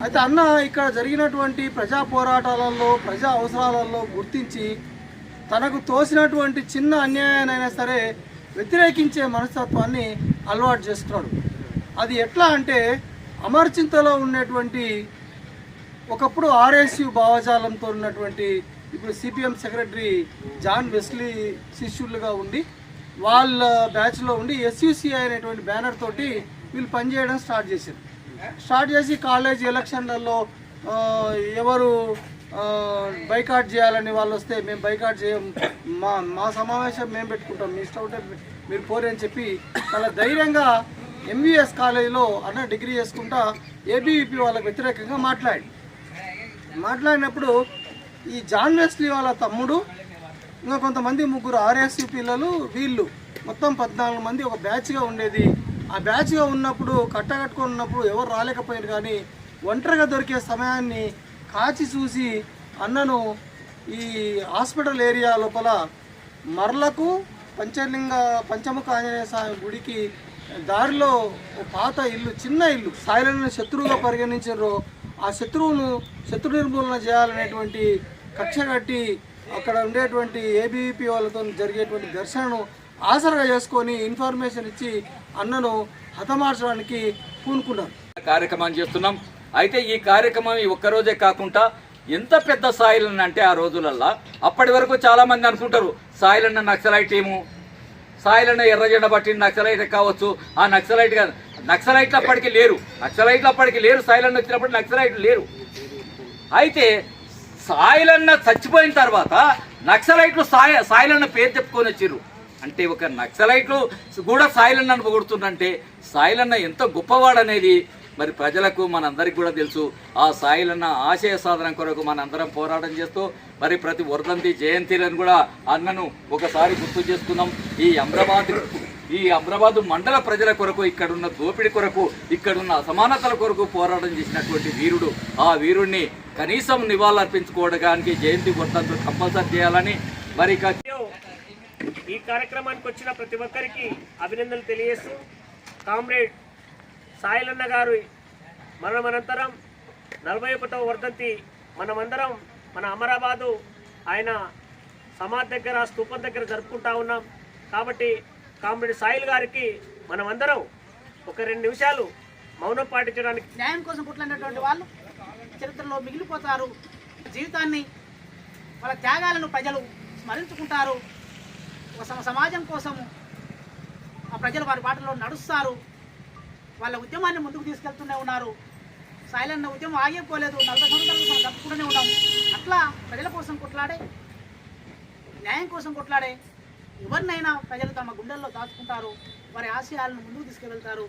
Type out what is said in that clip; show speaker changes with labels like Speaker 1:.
Speaker 1: అయితే అన్న ఇక్కడ జరిగినటువంటి ప్రజా పోరాటాలలో ప్రజా అవసరాలలో గుర్తించి తనకు తోసినటువంటి చిన్న అన్యాయానైనా సరే వ్యతిరేకించే మనస్తత్వాన్ని అలవాటు చేసుకున్నాడు. అది ఎట్లా అంటే అమర్చింతలో ఉన్నటువంటి ఒకప్పుడు ఆర్ఎస్యు భావజాలంతో ఉన్నటువంటి ఇప్పుడు సిపిఎం సెక్రటరీ జాన్ వెస్లీ శిష్యులుగా ఉండి వాళ్ళ బ్యాచ్లో ఉండి ఎస్యూసిఐ అనేటువంటి బ్యానర్ తోటి వీళ్ళు పనిచేయడం స్టార్ట్ చేసి కాలేజ్ ఎలక్షన్లలో ఎవరు బైకాట్ చేయాలని వాళ్ళు వస్తే మేము బైకాట్ చేయం, మా సమావేశం మేము పెట్టుకుంటాం, మీ ఇష్టం ఉంటే మీరు పోరే అని చెప్పి చాలా ధైర్యంగా ఎంవిఎస్ కాలేజీలో అన్న డిగ్రీ చేసుకుంటా ఏబీవీపీ వాళ్ళకి వ్యతిరేకంగా మాట్లాడినప్పుడు ఈ జాన్ వెస్లీ వాళ్ళ తమ్ముడు ఇంకా కొంతమంది ముగ్గురు ఆర్ఎస్యు పిల్లలు వీళ్ళు మొత్తం 14 మంది ఒక బ్యాచ్గా ఉండేది. ఆ బ్యాచ్గా ఉన్నప్పుడు కట్టకట్టుకొని ఉన్నప్పుడు ఎవరు రాలేకపోయారు, కానీ ఒంటరిగా దొరికే సమయాన్ని కాచి చూసి అన్నను ఈ హాస్పిటల్ ఏరియా లోపల మర్లకు పంచముఖ ఆంజనేయ స్వామి గుడికి దారిలో పాత ఇల్లు, చిన్న ఇల్లు, సాయిలను శత్రువుగా పరిగణించారో ఆ శత్రు నిర్మూలన చేయాలనేటువంటి కక్ష కట్టి అక్కడ ఉండేటువంటి ఏబీవీపీ వాళ్ళతో జరిగేటువంటి ఘర్షణను ఆసరగా చేసుకొని ఇన్ఫర్మేషన్ ఇచ్చి అన్నను హతమార్చడానికి పూనుకున్నారు.
Speaker 2: కార్యక్రమం చేస్తున్నాం. అయితే ఈ కార్యక్రమం ఈ ఒక్కరోజే కాకుండా ఎంత పెద్ద సాయిలన్న అంటే ఆ రోజులల్లో అప్పటి వరకు చాలామంది అనుకుంటారు సాయిలన్న నక్సలైట్ ఏమో, సాయిలన్న ఎర్రజెండ పట్టిన నక్సలైట్ కావచ్చు. ఆ నక్సలైట్ కాదు, నక్సలైట్లు అప్పటికి లేరు. సాయిలన్న వచ్చినప్పుడు నక్సలైట్లు లేరు. అయితే సాయిలన్న చచ్చిపోయిన తర్వాత నక్సలైట్లు సాయిలన్న పేరు చెప్పుకొని వచ్చిర్రు. అంటే ఒక నక్సలైట్లు కూడా సాయిలన్నను పొగుడుతుందంటే సాయిలన్న ఎంత గొప్పవాడనేది మరి ప్రజలకు మనందరికి కూడా తెలుసు. ఆ సాయిలన్న ఆశయ సాధన కొరకు మనందరం పోరాటం చేస్తూ మరి ప్రతి వర్ధంతి జయంతిలను కూడా అన్నను ఒకసారి గుర్తు చేసుకుందాం. ఈ అమ్రాబాద్ మండల ప్రజల కొరకు, ఇక్కడున్న దోపిడి కొరకు, ఇక్కడున్న అసమానతల కొరకు పోరాటం చేసినటువంటి వీరుడు. ఆ వీరుడిని కనీసం నివాళులర్పించుకోవడానికి జయంతి వర్ధంతులు కంపల్సరీ చేయాలని మరి
Speaker 3: ఈ కార్యక్రమానికి వచ్చిన ప్రతి ఒక్కరికి అభినందనలు తెలియజేస్తూ, కామ్రేడ్ సాయిలన్న గారు మరణానంతరం 41వ వర్ధంతి మనమందరం మన అమరాబాదు ఆయన సమాధి దగ్గర, స్తూపం దగ్గర జరుపుకుంటా ఉన్నాం. కాబట్టి కామ్రేడ్ సాయిల్ గారికి మనమందరం ఒక 2 నిమిషాలు మౌనం పాటించడానికి.
Speaker 4: న్యాయం కోసం పుట్టినటువంటి వాళ్ళు చరిత్రలో మిగిలిపోతారు. జీవితాన్ని, వాళ్ళ త్యాగాలను ప్రజలు స్మరించుకుంటారు. సమాజం కోసం ఆ ప్రజలు వారి బాటలో నడుస్తారు. వాళ్ళ ఉద్యమాన్ని ముందుకు తీసుకెళ్తూనే ఉన్నారు. సాయిలన్న ఉద్యమం ఆగిపోలేదు. 40 సంవత్సరాలు మనం తప్పుకుంటూనే ఉన్నాం. అట్లా ప్రజల కోసం కొట్లాడే, న్యాయం కోసం కొట్లాడే ఎవరినైనా ప్రజలు తమ గుండెల్లో దాచుకుంటారు. వారి ఆశయాలను ముందుకు తీసుకువెళ్తారు.